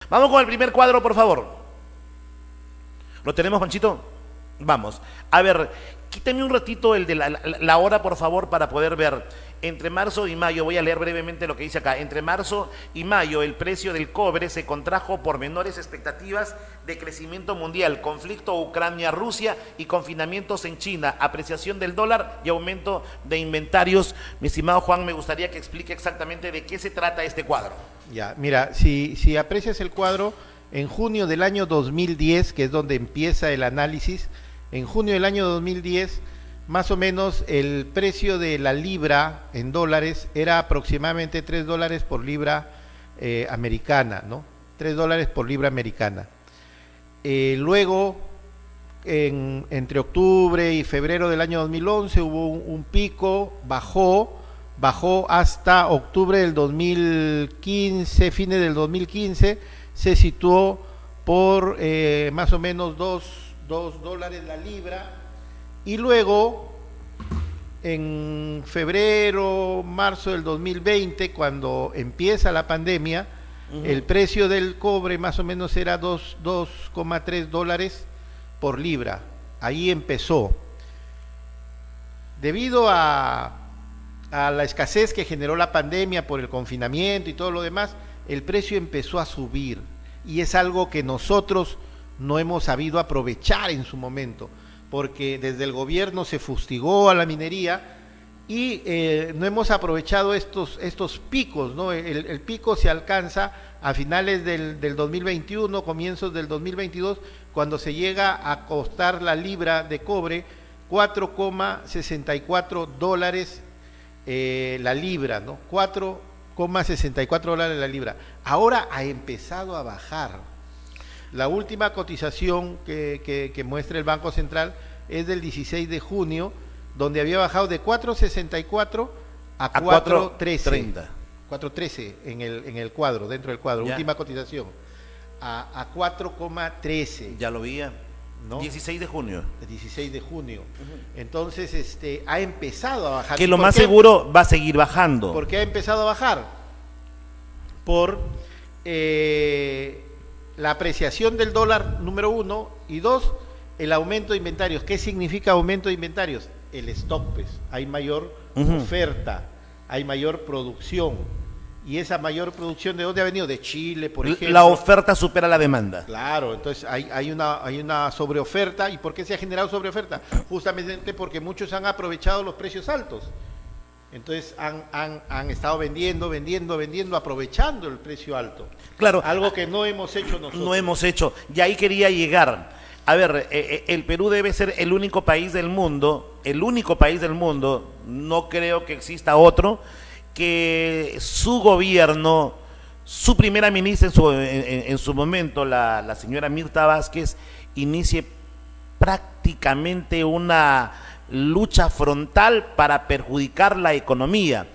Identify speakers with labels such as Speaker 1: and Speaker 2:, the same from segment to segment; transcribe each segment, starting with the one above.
Speaker 1: Vamos con el primer cuadro, por favor. ¿Lo tenemos, Panchito? Vamos. A ver, quítame un ratito el de la hora, por favor, para poder ver. Entre marzo y mayo, voy a leer brevemente lo que dice acá. Entre marzo y mayo, el precio del cobre se contrajo por menores expectativas de crecimiento mundial, conflicto Ucrania-Rusia y confinamientos en China, apreciación del dólar y aumento de inventarios. Mi estimado Juan, me gustaría que explique exactamente de qué se trata este cuadro.
Speaker 2: Ya, mira, si aprecias el cuadro, en junio del año 2010, que es donde empieza el análisis, en junio del año 2010, más o menos el precio de la libra en dólares era aproximadamente $3 por libra americana, ¿no? $3 por libra americana. Luego, entre octubre y febrero del año 2011 hubo un pico, bajó hasta octubre del 2015, fines del 2015, se situó por más o menos $2 la libra. Y luego, en febrero, marzo del 2020, cuando empieza la pandemia, el precio del cobre más o menos era $2,3 por libra. Ahí empezó. Debido a la escasez que generó la pandemia por el confinamiento y todo lo demás, el precio empezó a subir. Y es algo que nosotros no hemos sabido aprovechar en su momento, porque desde el gobierno se fustigó a la minería y no hemos aprovechado estos picos, ¿no? El pico se alcanza a finales del 2021, comienzos del 2022, cuando se llega a costar la libra de cobre $4,64 la libra, ¿no? $4,64 la libra. Ahora ha empezado a bajar. La última cotización que muestra el Banco Central es del 16 de junio, donde había bajado de 4.64 a 4.13. 4.13 en el cuadro, dentro del cuadro, ya. Última cotización. A 4.13.
Speaker 1: Ya lo veía, ¿no? 16 de junio.
Speaker 2: 16 de junio. Entonces, ha empezado a bajar.
Speaker 1: Que lo más seguro va a seguir bajando.
Speaker 2: ¿Por qué ha empezado a bajar? Por la apreciación del dólar, número 1, y 2, el aumento de inventarios. ¿Qué significa aumento de inventarios? El stock, pues. Hay mayor oferta, hay mayor producción. Y esa mayor producción, ¿de dónde ha venido? De Chile, por ejemplo.
Speaker 1: La oferta supera la demanda.
Speaker 2: Claro, entonces hay una sobreoferta. ¿Y por qué se ha generado sobreoferta? Justamente porque muchos han aprovechado los precios altos. Entonces han estado vendiendo, aprovechando el precio alto.
Speaker 1: Claro.
Speaker 2: Algo que no hemos hecho nosotros.
Speaker 1: No hemos hecho. Y ahí quería llegar. A ver, el Perú debe ser el único país del mundo, no creo que exista otro, que su gobierno, su primera ministra en su momento, la señora Mirta Vázquez, inicie prácticamente una lucha frontal para perjudicar la economía.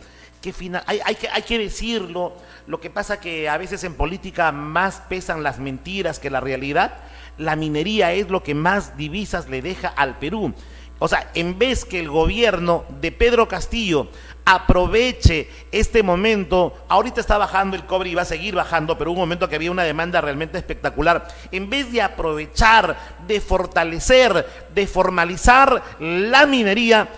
Speaker 1: Hay que decirlo, lo que pasa que a veces en política más pesan las mentiras que la realidad. La minería es lo que más divisas le deja al Perú. O sea, en vez que el gobierno de Pedro Castillo aproveche este momento, ahorita está bajando el cobre y va a seguir bajando, pero hubo un momento que había una demanda realmente espectacular. En vez de aprovechar, de fortalecer, de formalizar la minería,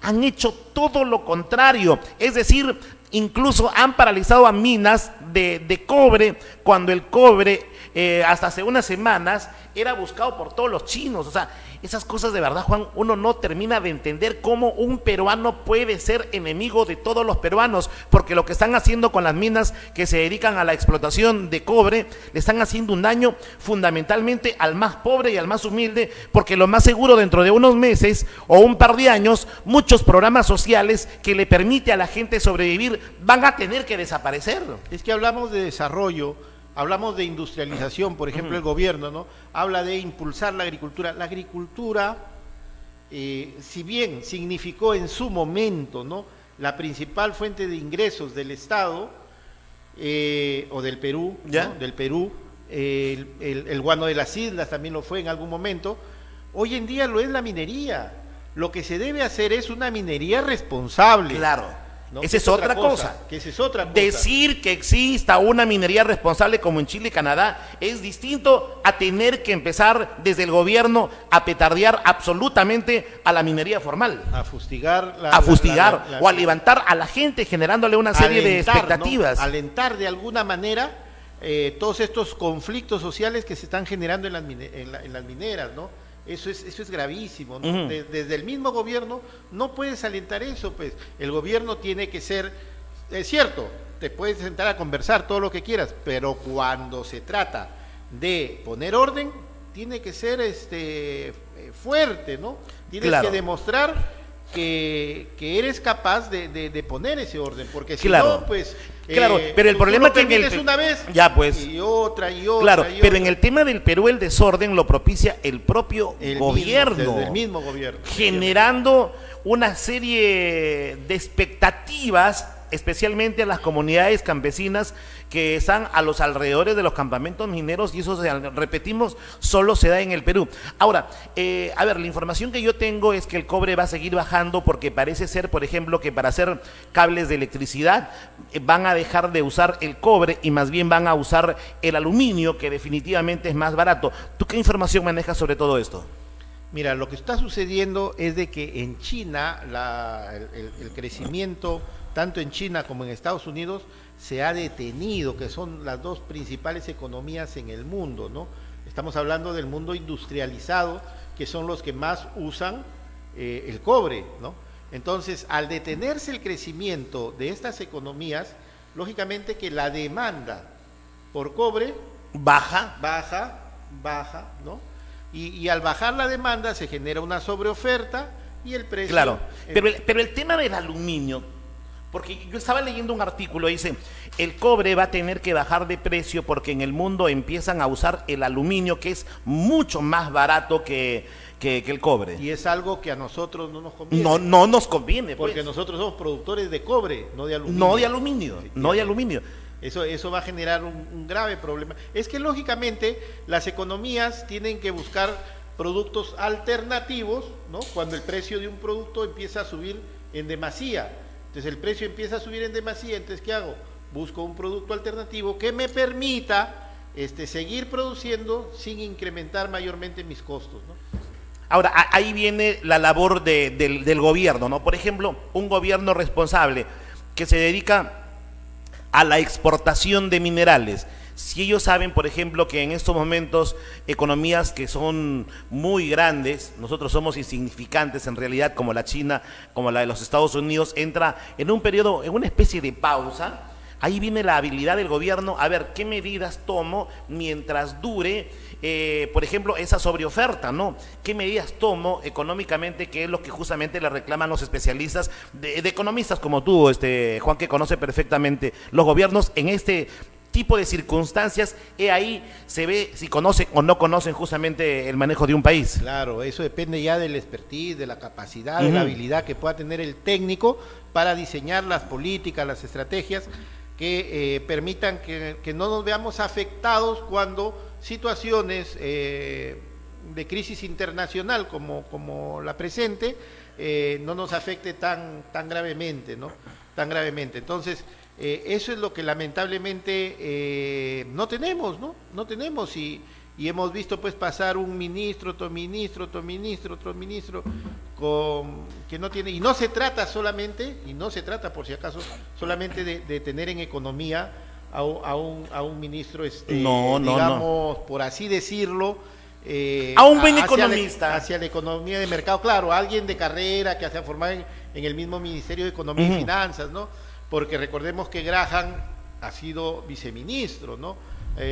Speaker 1: han hecho todo lo contrario. Es decir, incluso han paralizado a minas de cobre, cuando el cobre hasta hace unas semanas era buscado por todos los chinos. O sea, esas cosas de verdad, Juan, uno no termina de entender cómo un peruano puede ser enemigo de todos los peruanos, porque lo que están haciendo con las minas que se dedican a la explotación de cobre, le están haciendo un daño fundamentalmente al más pobre y al más humilde, porque lo más seguro dentro de unos meses o un par de años, muchos programas sociales que le permite a la gente sobrevivir van a tener que desaparecer.
Speaker 2: Es que hablamos de desarrollo, hablamos de industrialización, por ejemplo, el gobierno, ¿no? Habla de impulsar la agricultura. La agricultura, si bien significó en su momento, ¿no?, la principal fuente de ingresos del Estado o del Perú, ¿no?, del Perú, el guano de las islas también lo fue en algún momento, hoy en día lo es la minería. Lo que se debe hacer es una minería responsable.
Speaker 1: Claro.
Speaker 2: ¿no?
Speaker 1: Esa es otra cosa.
Speaker 2: Que esa es otra cosa.
Speaker 1: Decir que exista una minería responsable como en Chile y Canadá es distinto a tener que empezar desde el gobierno a petardear absolutamente a la minería formal.
Speaker 2: A fustigar.
Speaker 1: O a levantar a la gente generándole una serie de expectativas.
Speaker 2: ¿No? Alentar de alguna manera todos estos conflictos sociales que se están generando en las mineras, ¿no? Eso es gravísimo, ¿no? Desde el mismo gobierno no puedes alentar eso, pues el gobierno tiene que ser, es cierto, te puedes sentar a conversar todo lo que quieras, pero cuando se trata de poner orden, tiene que ser fuerte, ¿no? Tienes que demostrar que eres capaz de poner ese orden, porque si no, pues...
Speaker 1: Claro, pero el problema es que
Speaker 2: en el una vez
Speaker 1: ya pues
Speaker 2: y otra,
Speaker 1: claro,
Speaker 2: y
Speaker 1: pero
Speaker 2: otra.
Speaker 1: en el tema del Perú el desorden lo propicia el propio gobierno,
Speaker 2: el mismo gobierno,
Speaker 1: generando una serie de expectativas, especialmente a las comunidades campesinas que están a los alrededores de los campamentos mineros, y eso, repetimos, solo se da en el Perú. Ahora, a ver, la información que yo tengo es que el cobre va a seguir bajando porque parece ser, por ejemplo, que para hacer cables de electricidad van a dejar de usar el cobre y más bien van a usar el aluminio, que definitivamente es más barato. ¿Tú qué información manejas sobre todo esto?
Speaker 2: Mira, lo que está sucediendo es de que en China el crecimiento, tanto en China como en Estados Unidos, se ha detenido, que son las dos principales economías en el mundo, ¿no? Estamos hablando del mundo industrializado, que son los que más usan el cobre, ¿no? Entonces, al detenerse el crecimiento de estas economías, lógicamente que la demanda por cobre baja, ¿no? Y al bajar la demanda se genera una sobreoferta y el precio...
Speaker 1: Claro, pero el tema del aluminio, porque yo estaba leyendo un artículo, dice, el cobre va a tener que bajar de precio porque en el mundo empiezan a usar el aluminio, que es mucho más barato que el cobre.
Speaker 2: Y es algo que a nosotros no nos conviene.
Speaker 1: No nos conviene,
Speaker 2: porque
Speaker 1: pues.
Speaker 2: nosotros somos productores de cobre, no de aluminio.
Speaker 1: No de aluminio.
Speaker 2: Eso va a generar un grave problema. Es que lógicamente las economías tienen que buscar productos alternativos, ¿no? Cuando el precio de un producto empieza a subir en demasía. Entonces el precio empieza a subir en demasía, entonces ¿qué hago? Busco un producto alternativo que me permita seguir produciendo sin incrementar mayormente mis costos, ¿no?
Speaker 1: Ahora, ahí viene la labor del gobierno, ¿no? Por ejemplo, un gobierno responsable que se dedica a la exportación de minerales. Si ellos saben, por ejemplo, que en estos momentos economías que son muy grandes, nosotros somos insignificantes en realidad, como la China, como la de los Estados Unidos, entra en un periodo, en una especie de pausa, ahí viene la habilidad del gobierno, a ver qué medidas tomo mientras dure, por ejemplo, esa sobreoferta, ¿no? ¿Qué medidas tomo económicamente, que es lo que justamente le reclaman los especialistas de economistas como tú, Juan, que conoce perfectamente los gobiernos en este tipo de circunstancias? Ahí se ve si conocen o no conocen justamente el manejo de un país.
Speaker 2: Claro, eso depende ya del expertise, de la capacidad, de la habilidad que pueda tener el técnico para diseñar las políticas, las estrategias que permitan que no nos veamos afectados cuando situaciones de crisis internacional como la presente no nos afecte tan gravemente, ¿no? Tan gravemente. Entonces, eso es lo que lamentablemente no tenemos, ¿no? No tenemos, y hemos visto pues pasar un ministro, otro ministro, que no tiene, y no se trata por si acaso, solamente de tener en economía a un ministro, digamos, por así decirlo,
Speaker 1: a un buen economista.
Speaker 2: Hacia la economía de mercado, claro, alguien de carrera que se ha formado en el mismo Ministerio de Economía y Finanzas, ¿no? Porque recordemos que Graham ha sido viceministro, ¿no?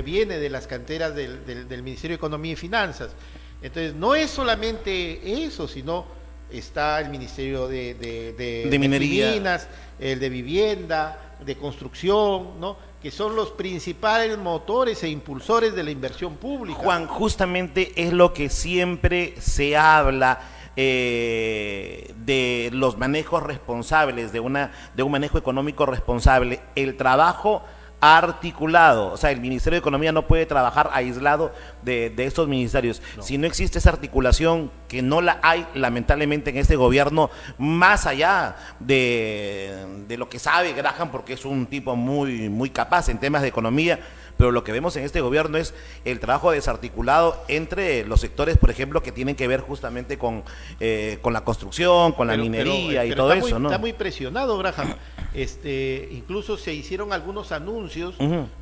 Speaker 2: Viene de las canteras del Ministerio de Economía y Finanzas. Entonces, no es solamente eso, sino está el Ministerio de
Speaker 1: Minería,
Speaker 2: Minas, el de Vivienda, de Construcción, ¿no? Que son los principales motores e impulsores de la inversión pública.
Speaker 1: Juan, justamente es lo que siempre se habla, de los manejos responsables, de un manejo económico responsable, el trabajo articulado. O sea, el Ministerio de Economía no puede trabajar aislado de estos ministerios. No. Si no existe esa articulación, que no la hay lamentablemente en este gobierno, más allá de lo que sabe Graham, porque es un tipo muy capaz en temas de economía, pero lo que vemos en este gobierno es el trabajo desarticulado entre los sectores, por ejemplo, que tienen que ver justamente con la construcción, con la minería y todo eso, ¿no?
Speaker 2: Está muy presionado, Graham. Incluso se hicieron algunos anuncios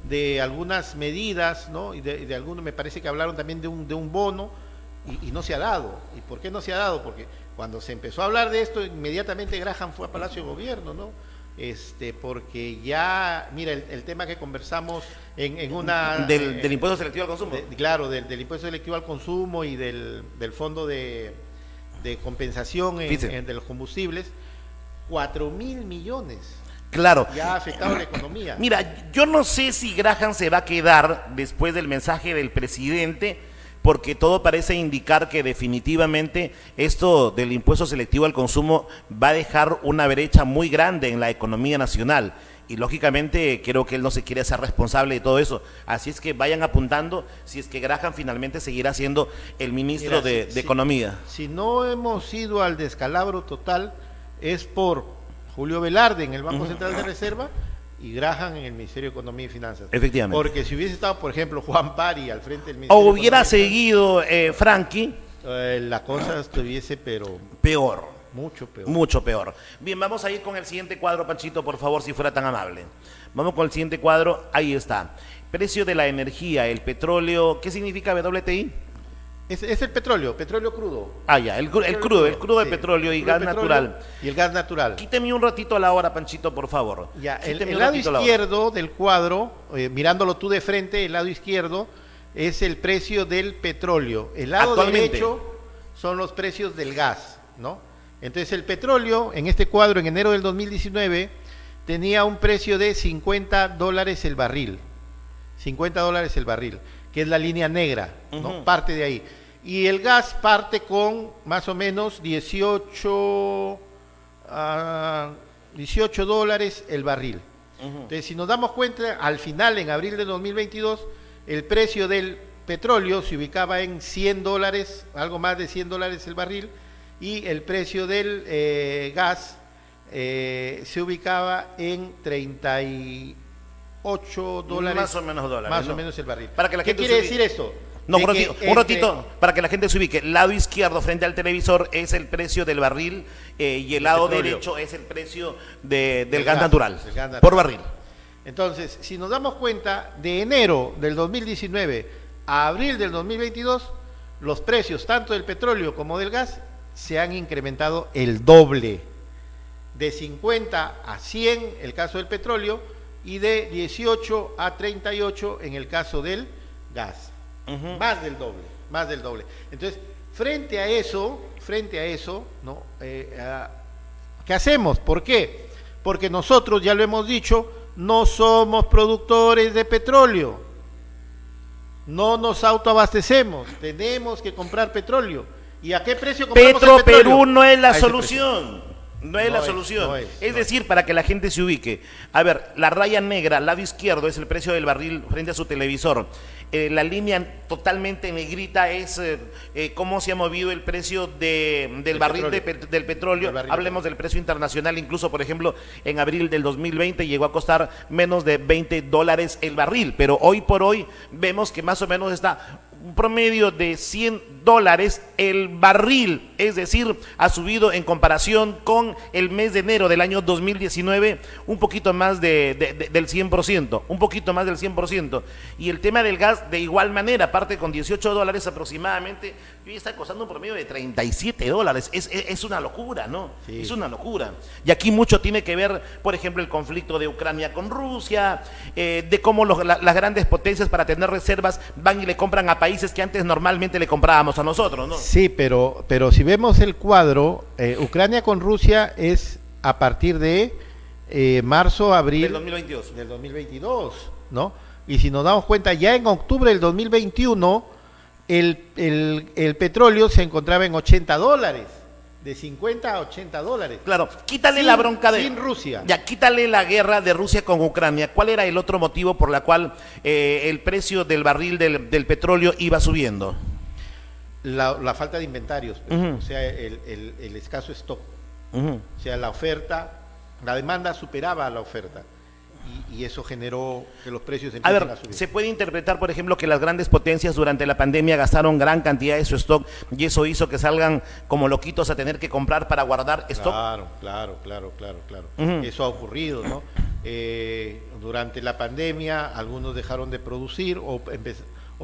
Speaker 2: de algunas medidas, ¿no? Y de algunos, me parece que hablaron también de un bono, y no se ha dado. ¿Y por qué no se ha dado? Porque cuando se empezó a hablar de esto, inmediatamente Graham fue a Palacio de Gobierno, ¿no? Porque ya, mira, el tema que conversamos en una...
Speaker 1: Del impuesto selectivo al consumo.
Speaker 2: Claro, del impuesto selectivo al consumo y del fondo de compensación de los combustibles, 4.000 millones.
Speaker 1: Claro.
Speaker 2: Ya ha afectado la economía.
Speaker 1: Mira, yo no sé si Graham se va a quedar después del mensaje del presidente, porque todo parece indicar que definitivamente esto del impuesto selectivo al consumo va a dejar una brecha muy grande en la economía nacional. Y lógicamente creo que él no se quiere hacer responsable de todo eso. Así es que vayan apuntando si es que Graham finalmente seguirá siendo el ministro de Economía.
Speaker 2: Si no hemos ido al descalabro total, es por Julio Velarde en el Banco Central de Reserva y Graham en el Ministerio de Economía y Finanzas.
Speaker 1: Efectivamente.
Speaker 2: Porque si hubiese estado, por ejemplo, Juan Pari al frente del Ministerio
Speaker 1: o hubiera seguido Frankie,
Speaker 2: la cosa estuviese, pero...
Speaker 1: peor.
Speaker 2: Mucho peor.
Speaker 1: Mucho peor. Bien, vamos a ir con el siguiente cuadro, Panchito, por favor, si fuera tan amable. Vamos con el siguiente cuadro, ahí está. Precio de la energía, el petróleo, ¿qué significa WTI?
Speaker 2: Es el petróleo crudo.
Speaker 1: Ah, ya, el crudo de petróleo y gas natural.
Speaker 2: Y el gas natural.
Speaker 1: Quíteme un ratito a la hora, Panchito, por favor.
Speaker 2: Ya, el lado izquierdo del cuadro, mirándolo tú de frente, el lado izquierdo es el precio del petróleo. El lado derecho son los precios del gas, ¿no? Entonces el petróleo, en este cuadro, en enero del 2019, tenía un precio de $50 el barril. $50 el barril, que es la línea negra, ¿no? Parte de ahí. Y el gas parte con más o menos $18 el barril. Entonces, si nos damos cuenta, al final, en abril de 2022, el precio del petróleo se ubicaba en $100, algo más de $100 el barril, y el precio del gas se ubicaba en $38.
Speaker 1: Más o menos dólares.
Speaker 2: Más o menos el barril.
Speaker 1: Para que la
Speaker 2: ¿Qué
Speaker 1: gente
Speaker 2: quiere decir esto?
Speaker 1: No, un ratito, para que la gente se ubique. El lado izquierdo frente al televisor es el precio del barril y el lado derecho es el precio del gas natural, por barril.
Speaker 2: Entonces, si nos damos cuenta, de enero del 2019 a abril del 2022, los precios tanto del petróleo como del gas se han incrementado el doble. De 50 a 100 el caso del petróleo y de 18 a 38 en el caso del gas. Más del doble. Entonces, frente a eso, ¿no? ¿Qué hacemos? ¿Por qué? Porque nosotros, ya lo hemos dicho, no somos productores de petróleo. No nos autoabastecemos, tenemos que comprar petróleo. ¿Y a qué precio compramos el petróleo?
Speaker 1: Perú no es la solución. No es la solución. Es decir, para que la gente se ubique. A ver, la raya negra, al lado izquierdo, es el precio del barril frente a su televisor. La línea totalmente negrita es cómo se ha movido el precio del barril del petróleo. Hablemos del precio internacional. Incluso, por ejemplo, en abril del 2020 llegó a costar menos de $20 el barril. Pero hoy por hoy vemos que más o menos está un promedio de $100 el barril, es decir, ha subido en comparación con el mes de enero del año 2019 un poquito más del 100%, y el tema del gas de igual manera, parte con $18 aproximadamente, y está costando un promedio de $37, es una locura, ¿no? Sí. Es una locura, y aquí mucho tiene que ver, por ejemplo, el conflicto de Ucrania con Rusia, de cómo las grandes potencias para tener reservas van y le compran a países que antes normalmente le comprábamos a nosotros, ¿no?
Speaker 2: Sí, pero si vemos el cuadro, Ucrania con Rusia es a partir de marzo, abril
Speaker 1: del 2022,
Speaker 2: ¿no? Y si nos damos cuenta, ya en octubre del 2021 el petróleo se encontraba en $80 de 50 a 80 dólares.
Speaker 1: Claro, quítale la bronca de...
Speaker 2: Sin Rusia.
Speaker 1: Ya, quítale la guerra de Rusia con Ucrania. ¿Cuál era el otro motivo por la cual el precio del barril del petróleo iba subiendo?
Speaker 2: La falta de inventarios, pues,
Speaker 1: Ujú.
Speaker 2: o sea, el escaso stock.
Speaker 1: Ujú.
Speaker 2: O sea, la demanda superaba a la oferta. Y eso generó que los precios
Speaker 1: A
Speaker 2: empiecen
Speaker 1: ver,
Speaker 2: a subir.
Speaker 1: se puede interpretar, por ejemplo, que las grandes potencias durante la pandemia gastaron gran cantidad de su stock y eso hizo que salgan como loquitos a tener que comprar para guardar stock.
Speaker 2: Claro.
Speaker 1: Ujú.
Speaker 2: Eso ha ocurrido, ¿no? Durante la pandemia, algunos dejaron de producir o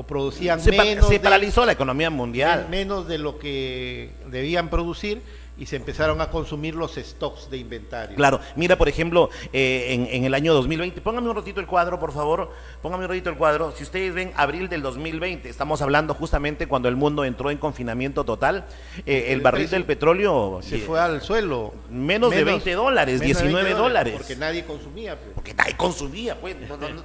Speaker 2: producían
Speaker 1: Se paralizó la economía mundial.
Speaker 2: menos de lo que debían producir y se empezaron a consumir los stocks de inventario.
Speaker 1: Claro, mira, por ejemplo, en el año 2020, póngame un ratito el cuadro, por favor, póngame un ratito el cuadro. Si ustedes ven abril del 2020, estamos hablando justamente cuando el mundo entró en confinamiento total, el barril del petróleo
Speaker 2: se fue al suelo.
Speaker 1: menos de 20 dólares,
Speaker 2: menos de
Speaker 1: 19 dólares.
Speaker 2: Porque nadie consumía. Pues.
Speaker 1: Porque nadie consumía, pues.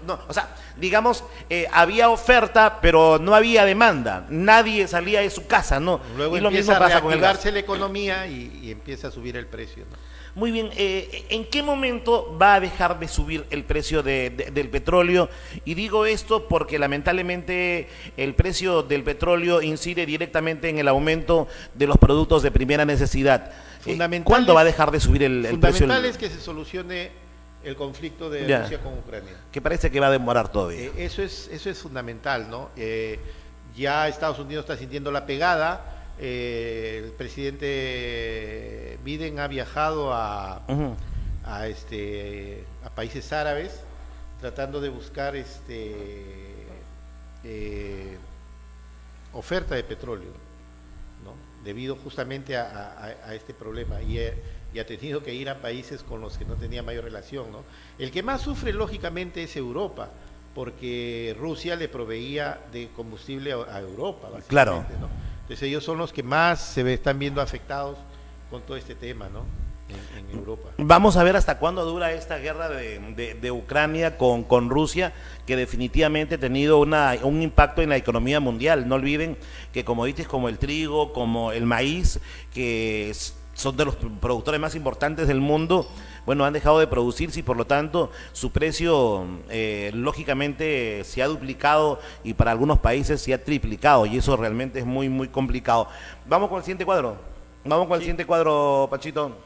Speaker 1: No. O sea, digamos, había oferta, pero no había demanda. Nadie salía de su casa, ¿no?
Speaker 2: Luego
Speaker 1: y lo mismo
Speaker 2: empieza a
Speaker 1: pasa con el gas.
Speaker 2: reactivarse la economía y empieza a subir el precio, ¿no?
Speaker 1: Muy bien, ¿en qué momento va a dejar de subir el precio del petróleo? Y digo esto porque lamentablemente el precio del petróleo incide directamente en el aumento de los productos de primera necesidad. ¿Cuándo va a dejar de subir el precio?
Speaker 2: Fundamental es que se solucione el conflicto de
Speaker 1: Ya.
Speaker 2: Rusia con Ucrania.
Speaker 1: Que parece que va a demorar todavía.
Speaker 2: Eso es fundamental, ¿no? Ya Estados Unidos está sintiendo la pegada. El presidente Biden ha viajado
Speaker 1: Ujú.
Speaker 2: a países árabes tratando de buscar oferta de petróleo, ¿no? Debido justamente a este problema y ha tenido que ir a países con los que no tenía mayor relación, ¿no? El que más sufre lógicamente es Europa, porque Rusia le proveía de combustible a Europa, básicamente,
Speaker 1: Claro.
Speaker 2: ¿no? Entonces ellos son los que más están viendo afectados con todo este tema, ¿no? En Europa.
Speaker 1: Vamos a ver hasta cuándo dura esta guerra de Ucrania con Rusia, que definitivamente ha tenido un impacto en la economía mundial. No olviden que commodities como el trigo, como el maíz, que son de los productores más importantes del mundo, bueno, han dejado de producirse y por lo tanto su precio lógicamente se ha duplicado y para algunos países se ha triplicado y eso realmente es muy, muy complicado. Vamos con el siguiente cuadro. Vamos con el siguiente cuadro, Pachito.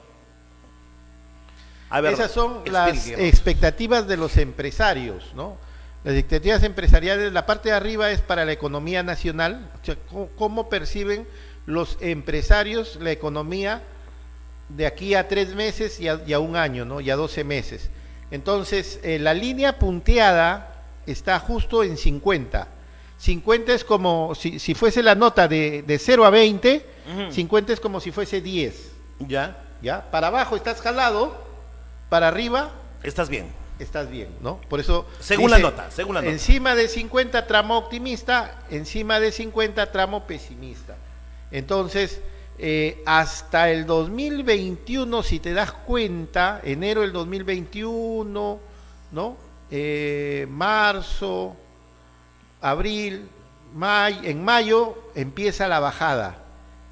Speaker 1: A ver,
Speaker 2: esas son las
Speaker 1: explíquenos.
Speaker 2: expectativas de los empresarios, ¿no? Las expectativas empresariales, la parte de arriba es para la economía nacional, o sea, cómo perciben los empresarios la economía de aquí a 3 meses y a un año, ¿no? Y a 12 meses. Entonces, la línea punteada está justo en 50. 50 es como si fuese la nota de 0 a 20,
Speaker 1: Ujú.
Speaker 2: 50 es como si fuese 10,
Speaker 1: ¿Ya?
Speaker 2: ¿ya? Para abajo estás jalado, para arriba
Speaker 1: Estás bien.
Speaker 2: estás bien, ¿no? Por eso
Speaker 1: Según la nota.
Speaker 2: encima de 50 tramo optimista, encima de 50 tramo pesimista. Entonces, hasta el 2021, si te das cuenta, enero del 2021, ¿no? Marzo, abril, en mayo empieza la bajada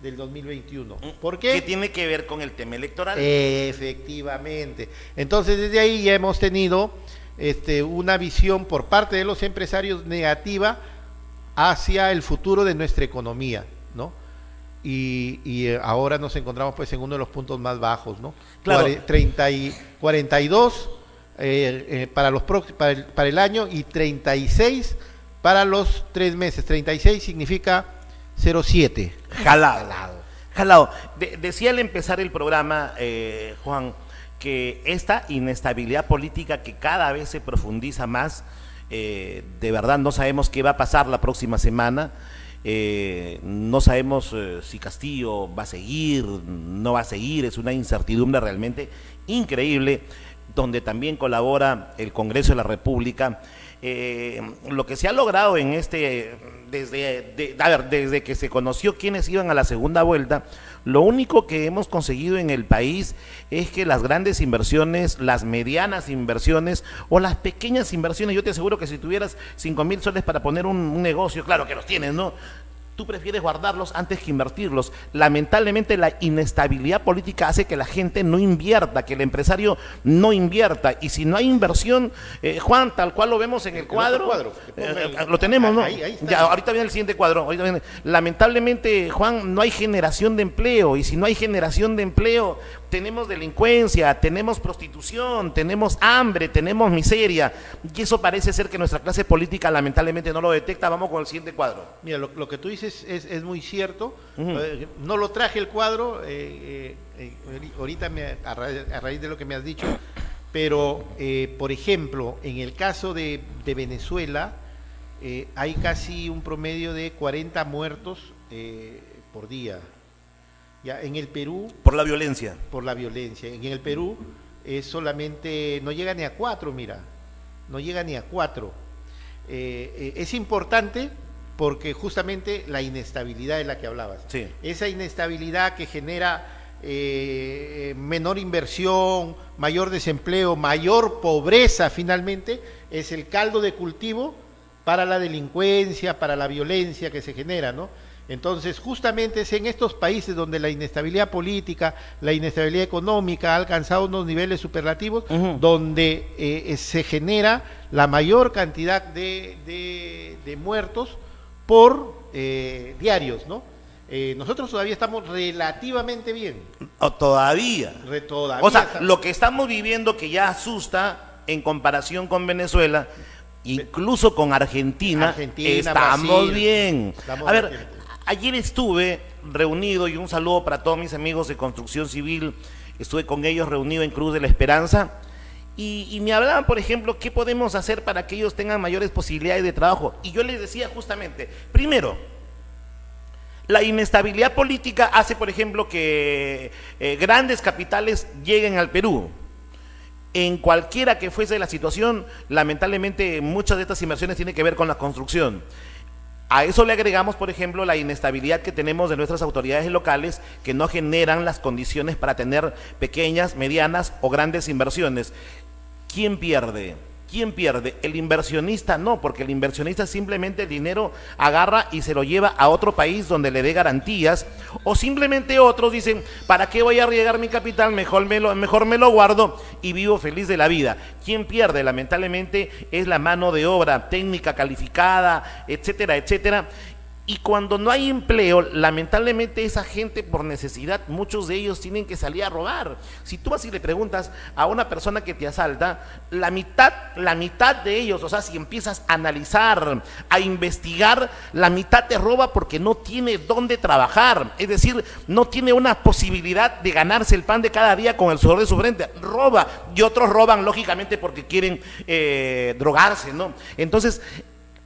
Speaker 2: del 2021. ¿Por qué?
Speaker 1: ¿Qué tiene que ver con el tema electoral?
Speaker 2: Efectivamente. Entonces, desde ahí ya hemos tenido una visión por parte de los empresarios negativa hacia el futuro de nuestra economía, ¿no? Y ahora nos encontramos pues en uno de los puntos más bajos, ¿no?
Speaker 1: Claro.
Speaker 2: 42 para el año y 36 para los 3 meses. 36 significa 0,7.
Speaker 1: Jalado. Decía al empezar el programa, Juan, que esta inestabilidad política que cada vez se profundiza más, de verdad no sabemos qué va a pasar la próxima semana. No sabemos si Castillo va a seguir, no va a seguir, es una incertidumbre realmente increíble, donde también colabora el Congreso de la República. Lo que se ha logrado en desde que se conoció quiénes iban a la segunda vuelta, lo único que hemos conseguido en el país es que las grandes inversiones, las medianas inversiones o las pequeñas inversiones, yo te aseguro que si tuvieras 5,000 soles para poner un negocio, claro que los tienes, ¿no? tú prefieres guardarlos antes que invertirlos. Lamentablemente la inestabilidad política hace que la gente no invierta, que el empresario no invierta, y si no hay inversión, Juan, tal cual lo vemos en el cuadro, lo tenemos, ¿no?
Speaker 2: Ahí está.
Speaker 1: Ya, ahorita viene el siguiente cuadro. Lamentablemente, Juan, no hay generación de empleo, y si no hay generación de empleo, tenemos delincuencia, tenemos prostitución, tenemos hambre, tenemos miseria, y eso parece ser que nuestra clase política lamentablemente no lo detecta. Vamos con el siguiente cuadro.
Speaker 2: Mira, lo que tú dices es muy cierto. No lo traje el cuadro, ahorita a raíz de lo que me has dicho, pero por ejemplo, en el caso de Venezuela, hay casi un promedio de 40 muertos por día. Ya, en el Perú,
Speaker 1: por la violencia.
Speaker 2: En el Perú solamente no llega ni a 4, mira, no llega ni a 4. Es importante porque justamente la inestabilidad de la que hablabas,
Speaker 1: sí.
Speaker 2: Esa inestabilidad que genera menor inversión, mayor desempleo, mayor pobreza, finalmente es el caldo de cultivo para la delincuencia, para la violencia que se genera, ¿no? Entonces, justamente es en estos países donde la inestabilidad política, la inestabilidad económica ha alcanzado unos niveles superlativos, donde se genera la mayor cantidad de muertos por diarios, ¿no? Nosotros todavía estamos relativamente bien.
Speaker 1: Todavía.
Speaker 2: Todavía
Speaker 1: o sea,
Speaker 2: estamos...
Speaker 1: lo que estamos viviendo que ya asusta en comparación con Venezuela, incluso con Argentina estamos
Speaker 2: Brasil,
Speaker 1: bien.
Speaker 2: Estamos
Speaker 1: a ver, ayer estuve reunido, y un saludo para todos mis amigos de Construcción Civil, estuve con ellos reunido en Cruz de la Esperanza, y me hablaban, por ejemplo, qué podemos hacer para que ellos tengan mayores posibilidades de trabajo. Y yo les decía justamente, primero, la inestabilidad política hace, por ejemplo, que grandes capitales lleguen al Perú. En cualquiera que fuese la situación, lamentablemente muchas de estas inversiones tienen que ver con la construcción. A eso le agregamos, por ejemplo, la inestabilidad que tenemos de nuestras autoridades locales, que no generan las condiciones para tener pequeñas, medianas o grandes inversiones. ¿Quién pierde? ¿Quién pierde? El inversionista no, porque el inversionista simplemente el dinero agarra y se lo lleva a otro país donde le dé garantías, o simplemente otros dicen, ¿para qué voy a arriesgar mi capital? Mejor me lo guardo y vivo feliz de la vida. ¿Quién pierde? Lamentablemente es la mano de obra técnica calificada, etcétera, etcétera. Y cuando no hay empleo, lamentablemente esa gente por necesidad, muchos de ellos tienen que salir a robar. Si tú vas y le preguntas a una persona que te asalta, la mitad de ellos, o sea, si empiezas a analizar, a investigar, la mitad te roba porque no tiene dónde trabajar. Es decir, no tiene una posibilidad de ganarse el pan de cada día con el sudor de su frente. Roba, y otros roban lógicamente porque quieren drogarse, ¿no? Entonces,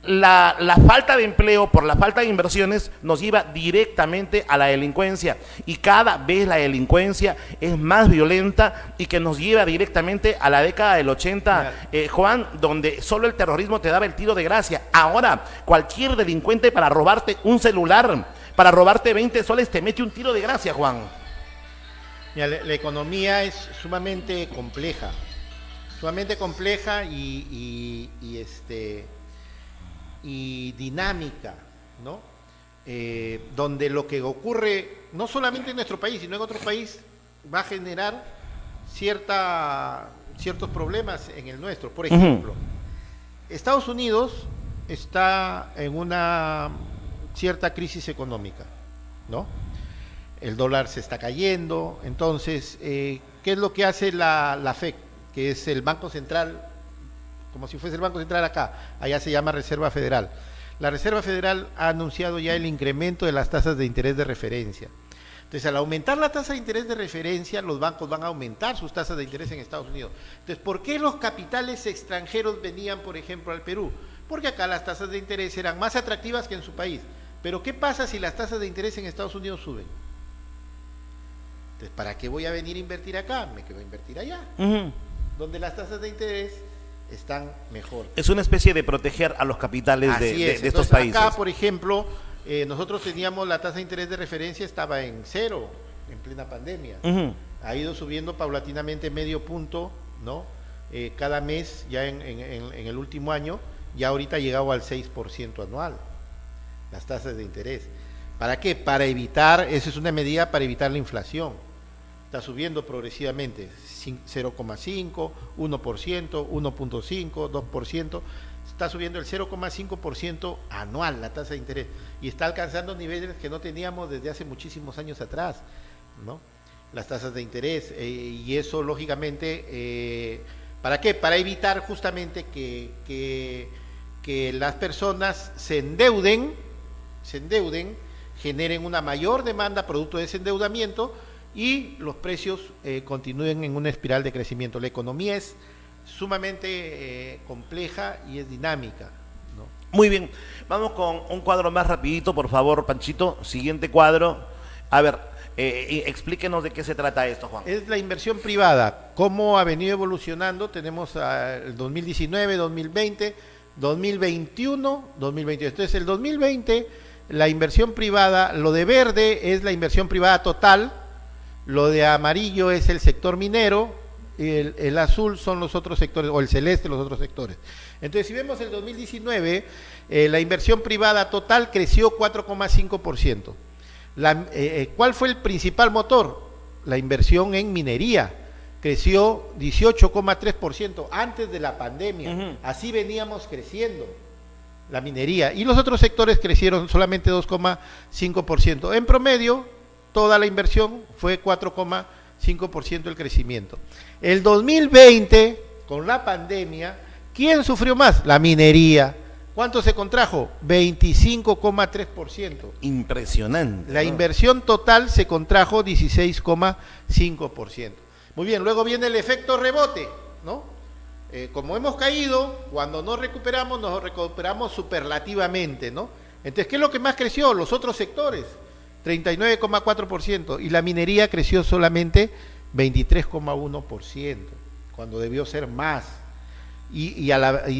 Speaker 1: la falta de empleo por la falta de inversiones nos lleva directamente a la delincuencia, y cada vez la delincuencia es más violenta, y que nos lleva directamente a la década del 80, Juan, donde solo el terrorismo te daba el tiro de gracia. Ahora cualquier delincuente para robarte un celular, para robarte 20 soles, te mete un tiro de gracia, Juan.
Speaker 2: Mira, la economía es sumamente compleja y dinámica, ¿no? Donde lo que ocurre no solamente en nuestro país, sino en otro país, va a generar ciertos problemas en el nuestro. Por ejemplo, Estados Unidos está en una cierta crisis económica, ¿no? El dólar se está cayendo. Entonces, ¿qué es lo que hace la FED, que es el Banco Central, como si fuese el Banco Central acá? Allá se llama Reserva Federal. La Reserva Federal ha anunciado ya el incremento de las tasas de interés de referencia. Entonces, al aumentar la tasa de interés de referencia, los bancos van a aumentar sus tasas de interés en Estados Unidos. Entonces, ¿por qué los capitales extranjeros venían, por ejemplo, al Perú? Porque acá las tasas de interés eran más atractivas que en su país. Pero ¿qué pasa si las tasas de interés en Estados Unidos suben? Entonces, ¿para qué voy a venir a invertir acá? Me quedo a invertir allá, donde las tasas de interés están mejor.
Speaker 1: Es una especie de proteger a los capitales de estos países.
Speaker 2: Acá, por ejemplo, nosotros teníamos la tasa de interés de referencia, estaba en 0 en plena pandemia. Ha ido subiendo paulatinamente medio punto, ¿no? Cada mes, ya en el último año, ya ahorita ha llegado al 6% anual. las tasas de interés. ¿Para qué? Para evitar, esa es una medida para evitar la inflación. Está subiendo progresivamente, 0,5, 1%, 1.5, 2%. Está subiendo el 0,5% anual la tasa de interés y está alcanzando niveles que no teníamos desde hace muchísimos años atrás, ¿no? Las tasas de interés, y eso lógicamente, ¿para qué? Para evitar justamente que las personas se endeuden, generen una mayor demanda producto de ese endeudamiento y los precios continúen en una espiral de crecimiento. La economía es sumamente compleja y es dinámica, ¿no?
Speaker 1: Muy bien, vamos con un cuadro más rapidito, por favor, Panchito. Siguiente cuadro. A ver, explíquenos de qué se trata esto, Juan.
Speaker 2: Es la inversión privada, cómo ha venido evolucionando. Tenemos el 2019, 2020, 2021, 2022. Entonces, el 2020, la inversión privada, lo de verde es la inversión privada total, lo de amarillo es el sector minero, el azul son los otros sectores, o el celeste los otros sectores. Entonces, si vemos el 2019, la inversión privada total creció 4,5%. ¿Cuál fue el principal motor? La inversión en minería creció 18,3% antes de la pandemia. Así veníamos creciendo la minería, y los otros sectores crecieron solamente 2,5%. En promedio, toda la inversión fue 4,5% el crecimiento. El 2020, con la pandemia, ¿quién sufrió más? La minería. ¿Cuánto se contrajo? 25,3%.
Speaker 1: Impresionante.
Speaker 2: La inversión total se contrajo 16,5%. Muy bien, luego viene el efecto rebote, ¿no? Como hemos caído, cuando nos recuperamos superlativamente, ¿no? Entonces, ¿qué es lo que más creció? Los otros sectores, 39,4%, y la minería creció solamente 23,1%, cuando debió ser más. Y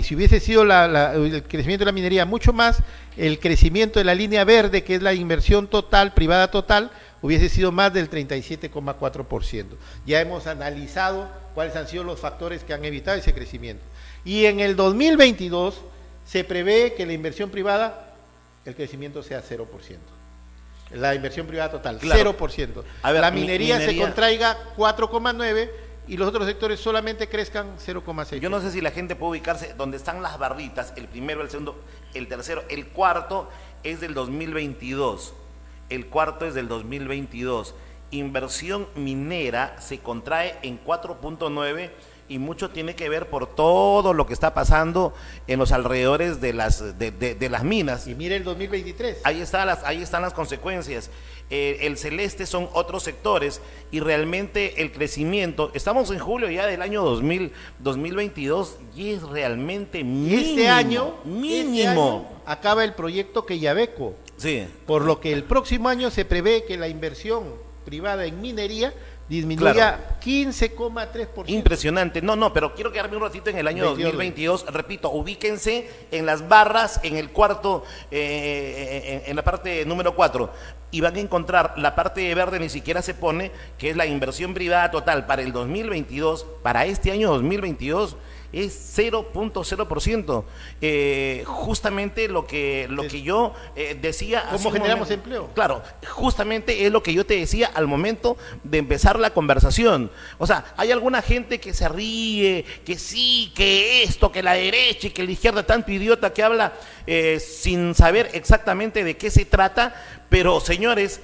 Speaker 2: si hubiese sido el crecimiento de la minería mucho más, el crecimiento de la línea verde, que es la inversión total, privada total, hubiese sido más del 37,4%. Ya hemos analizado cuáles han sido los factores que han evitado ese crecimiento. Y en el 2022 se prevé que la inversión privada, el crecimiento sea 0%. La inversión privada total, claro. 0%. A ver, la minería se contraiga 4,9%, y los otros sectores solamente crezcan 0,6%.
Speaker 1: Yo no sé si la gente puede ubicarse donde están las barritas, el primero, el segundo, el tercero, el cuarto es del 2022. El cuarto es del 2022. Inversión minera se contrae en 4,9%, y mucho tiene que ver por todo lo que está pasando en los alrededores de las minas.
Speaker 2: Y mire el 2023.
Speaker 1: Ahí están las consecuencias. El celeste son otros sectores, y realmente el crecimiento, estamos en julio ya del año 2022, y es realmente mínimo.
Speaker 2: Este año
Speaker 1: acaba
Speaker 2: el proyecto Quellaveco.
Speaker 1: Sí.
Speaker 2: Por lo que el próximo año se prevé que la inversión privada en minería disminuya 15,3%.
Speaker 1: Impresionante. No, pero quiero quedarme un ratito en el año 2022. Repito, ubíquense en las barras, en el cuarto, en la parte número 4. Y van a encontrar la parte verde, ni siquiera se pone, que es la inversión privada total para el 2022, para este año 2022. Es 0,0%. Justamente lo que yo decía.
Speaker 2: ¿Cómo generamos empleo?
Speaker 1: Claro, justamente es lo que yo te decía al momento de empezar la conversación. O sea, hay alguna gente que se ríe, que sí, que esto, que la derecha y que la izquierda, tanto idiota que habla sin saber exactamente de qué se trata. Pero, señores,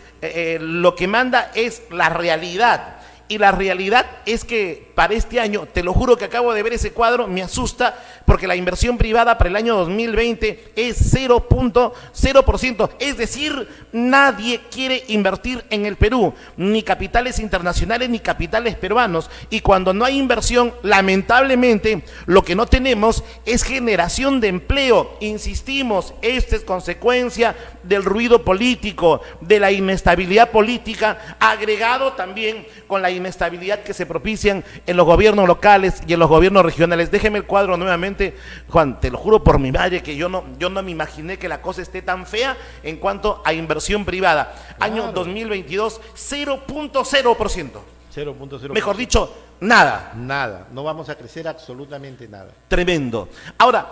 Speaker 1: lo que manda es la realidad. Y la realidad es que para este año, te lo juro que acabo de ver ese cuadro, me asusta, porque la inversión privada para el año 2020 es 0,0%. Es decir, nadie quiere invertir en el Perú, ni capitales internacionales ni capitales peruanos. Y cuando no hay inversión, lamentablemente, lo que no tenemos es generación de empleo. Insistimos, esta es consecuencia del ruido político, de la inestabilidad política, agregado también con la inestabilidad que se propician en los gobiernos locales y en los gobiernos regionales. Déjeme el cuadro nuevamente, Juan, te lo juro por mi madre que yo no me imaginé que la cosa esté tan fea en cuanto a inversión privada. Claro. Año 2022, 0,0%.
Speaker 2: 0,0%.
Speaker 1: Mejor dicho, nada.
Speaker 2: Nada, no vamos a crecer absolutamente nada.
Speaker 1: Tremendo. Ahora,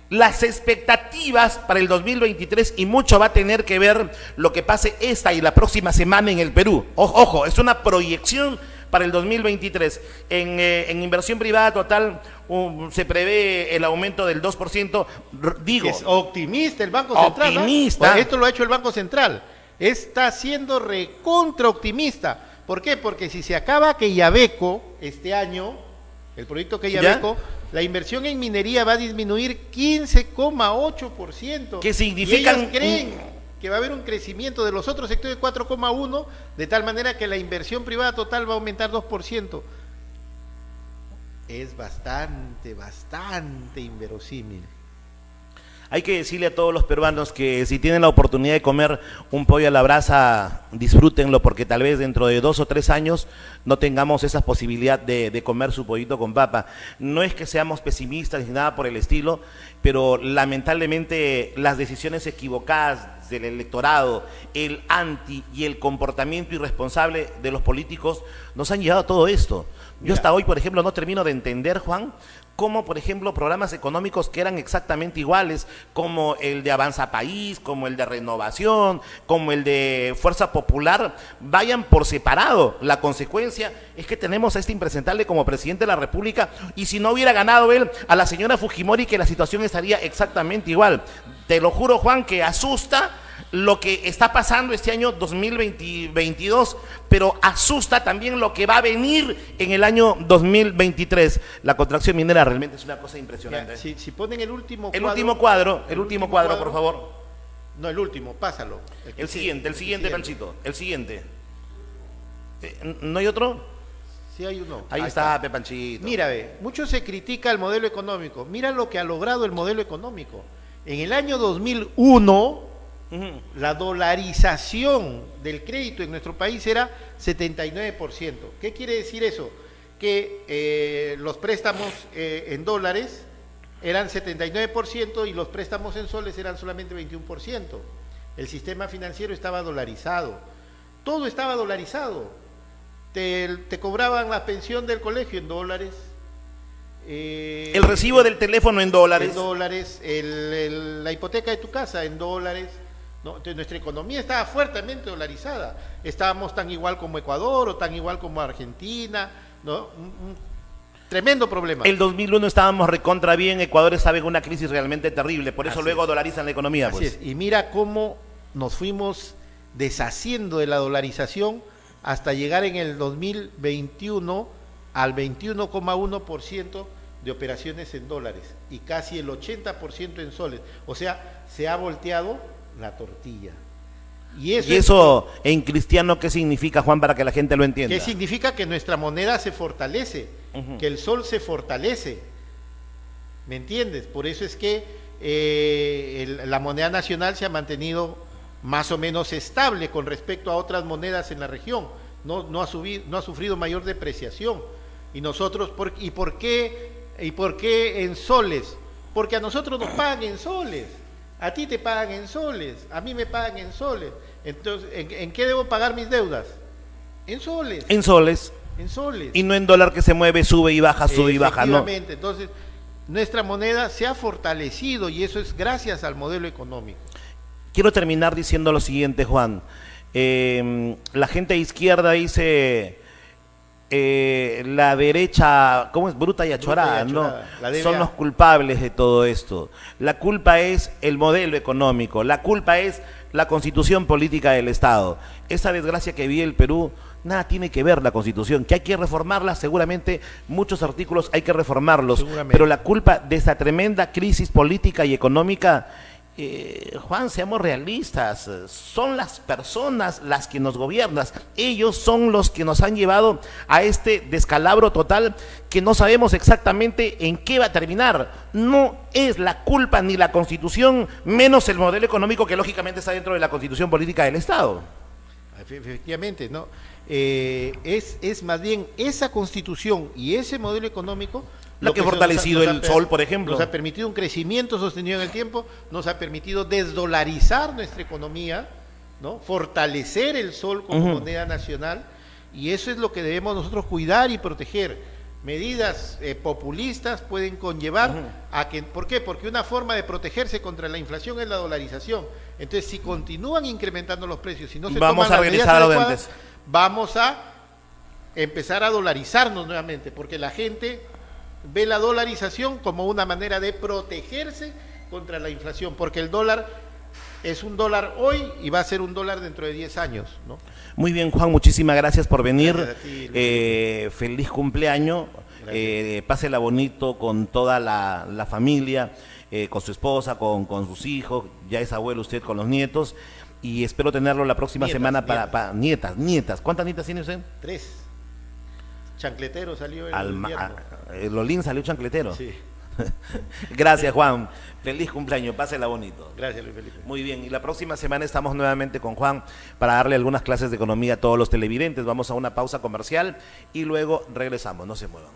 Speaker 1: las expectativas para el 2023 y mucho va a tener que ver lo que pase esta y la próxima semana en el Perú. Ojo, es una proyección para el 2023. En inversión privada total se prevé el aumento del 2%. Digo,
Speaker 2: es optimista el Banco Central.
Speaker 1: Optimista.
Speaker 2: ¿No? Esto lo ha hecho el Banco Central. Está siendo recontra optimista. ¿Por qué? Porque si se acaba Quellaveco este año, el proyecto Quellaveco, la inversión en minería va a disminuir 15,8%.
Speaker 1: ¿Qué significan?
Speaker 2: Y ellos creen que va a haber un crecimiento de los otros sectores de 4,1%, de tal manera que la inversión privada total va a aumentar 2%. Es bastante inverosímil.
Speaker 1: Hay que decirle a todos los peruanos que si tienen la oportunidad de comer un pollo a la brasa, disfrútenlo, porque tal vez dentro de 2 o 3 años no tengamos esa posibilidad de comer su pollito con papa. No es que seamos pesimistas ni nada por el estilo, pero lamentablemente las decisiones equivocadas del electorado, el anti y el comportamiento irresponsable de los políticos nos han llevado a todo esto. Yo hasta hoy, por ejemplo, no termino de entender, Juan, cómo, por ejemplo, programas económicos que eran exactamente iguales, como el de Avanza País, como el de Renovación, como el de Fuerza Popular, vayan por separado. La consecuencia es que tenemos a este impresentable como presidente de la República, y si no hubiera ganado él a la señora Fujimori, que la situación estaría exactamente igual. Te lo juro, Juan, que asusta lo que está pasando este año 2022, pero asusta también lo que va a venir en el año 2023. La contracción minera realmente es una cosa impresionante.
Speaker 2: Ya, si ponen el último
Speaker 1: cuadro, por favor.
Speaker 2: No, el último, pásalo.
Speaker 1: El siguiente, Panchito, el siguiente. ¿No hay otro?
Speaker 2: Sí hay uno.
Speaker 1: Ahí está, Panchito.
Speaker 2: Mira, mucho se critica el modelo económico. Mira lo que ha logrado el modelo económico. En el año 2001... la dolarización del crédito en nuestro país era 79%. ¿Qué quiere decir eso? Que los préstamos en dólares eran 79% y los préstamos en soles eran solamente 21%. El sistema financiero estaba dolarizado. Todo estaba dolarizado. Te cobraban la pensión del colegio en dólares.
Speaker 1: El recibo del teléfono en dólares.
Speaker 2: En dólares. La hipoteca de tu casa en dólares. ¿No? Entonces, nuestra economía estaba fuertemente dolarizada. Estábamos tan igual como Ecuador o tan igual como Argentina, ¿no? Un tremendo problema.
Speaker 1: El 2001 estábamos recontra bien, Ecuador estaba en una crisis realmente terrible, por eso luego dolarizan la economía.
Speaker 2: Así es. Y mira cómo nos fuimos deshaciendo de la dolarización hasta llegar en el 2021 al 21,1% de operaciones en dólares y casi el 80% en soles. O sea, se ha volteado la tortilla. Y
Speaker 1: eso en cristiano, ¿qué significa, Juan, para que la gente lo entienda?
Speaker 2: ¿Qué significa? Que nuestra moneda se fortalece, que el sol se fortalece. ¿Me entiendes? Por eso es que la moneda nacional se ha mantenido más o menos estable con respecto a otras monedas en la región. No ha sufrido mayor depreciación. Y nosotros, ¿por qué en soles? Porque a nosotros nos pagan en soles. A ti te pagan en soles, a mí me pagan en soles. Entonces, ¿en qué debo pagar mis deudas? En soles.
Speaker 1: En soles.
Speaker 2: En soles.
Speaker 1: Y no en dólar que se mueve, sube y baja, ¿no?
Speaker 2: Efectivamente. Entonces, nuestra moneda se ha fortalecido y eso es gracias al modelo económico.
Speaker 1: Quiero terminar diciendo lo siguiente, Juan. La gente de izquierda dice... la derecha, ¿cómo es? Bruta y achorada, ¿no? Son los culpables de todo esto. La culpa es el modelo económico, la culpa es la constitución política del Estado. Esa desgracia que vive el Perú, nada tiene que ver la constitución, que hay que reformarla, seguramente muchos artículos hay que reformarlos, pero la culpa de esta tremenda crisis política y económica, Juan, seamos realistas, son las personas las que nos gobiernan, ellos son los que nos han llevado a este descalabro total que no sabemos exactamente en qué va a terminar. No es la culpa ni la constitución, menos el modelo económico que lógicamente está dentro de la constitución política del Estado.
Speaker 2: Efectivamente, ¿no? Es más bien esa constitución y ese modelo económico
Speaker 1: lo que ha fortalecido el sol, por ejemplo.
Speaker 2: Nos ha permitido un crecimiento sostenido en el tiempo, nos ha permitido desdolarizar nuestra economía, ¿no? Fortalecer el sol como moneda nacional, y eso es lo que debemos nosotros cuidar y proteger. medidas populistas pueden conllevar
Speaker 1: Ujú.
Speaker 2: a que, ¿por qué? Porque una forma de protegerse contra la inflación es la dolarización. Entonces, si continúan incrementando los precios, si no se
Speaker 1: Vamos
Speaker 2: toman
Speaker 1: a
Speaker 2: las medidas
Speaker 1: regresar a lo de
Speaker 2: adecuadas,
Speaker 1: antes.
Speaker 2: vamos a empezar a dolarizarnos nuevamente, porque la gente ve la dolarización como una manera de protegerse contra la inflación, porque el dólar es un dólar hoy y va a ser un dólar dentro de 10 años, ¿no?
Speaker 1: Muy bien, Juan, muchísimas gracias por venir.
Speaker 2: Gracias a ti, Luis.
Speaker 1: Feliz cumpleaños. Pásela bonito con toda la familia, con su esposa, con sus hijos. Ya es abuelo usted con los nietos. Y espero tenerlo la próxima
Speaker 2: Nietas,
Speaker 1: semana
Speaker 2: nietas.
Speaker 1: para nietas. ¿Cuántas nietas tiene usted?
Speaker 2: 3. Chancletero salió el
Speaker 1: Alma,
Speaker 2: invierno.
Speaker 1: Lolín salió chancletero.
Speaker 2: Sí.
Speaker 1: Gracias, Juan. Feliz cumpleaños. Pásela bonito.
Speaker 2: Gracias, Luis Felipe.
Speaker 1: Muy bien, y la próxima semana estamos nuevamente con Juan para darle algunas clases de economía a todos los televidentes. Vamos a una pausa comercial y luego regresamos, no se muevan.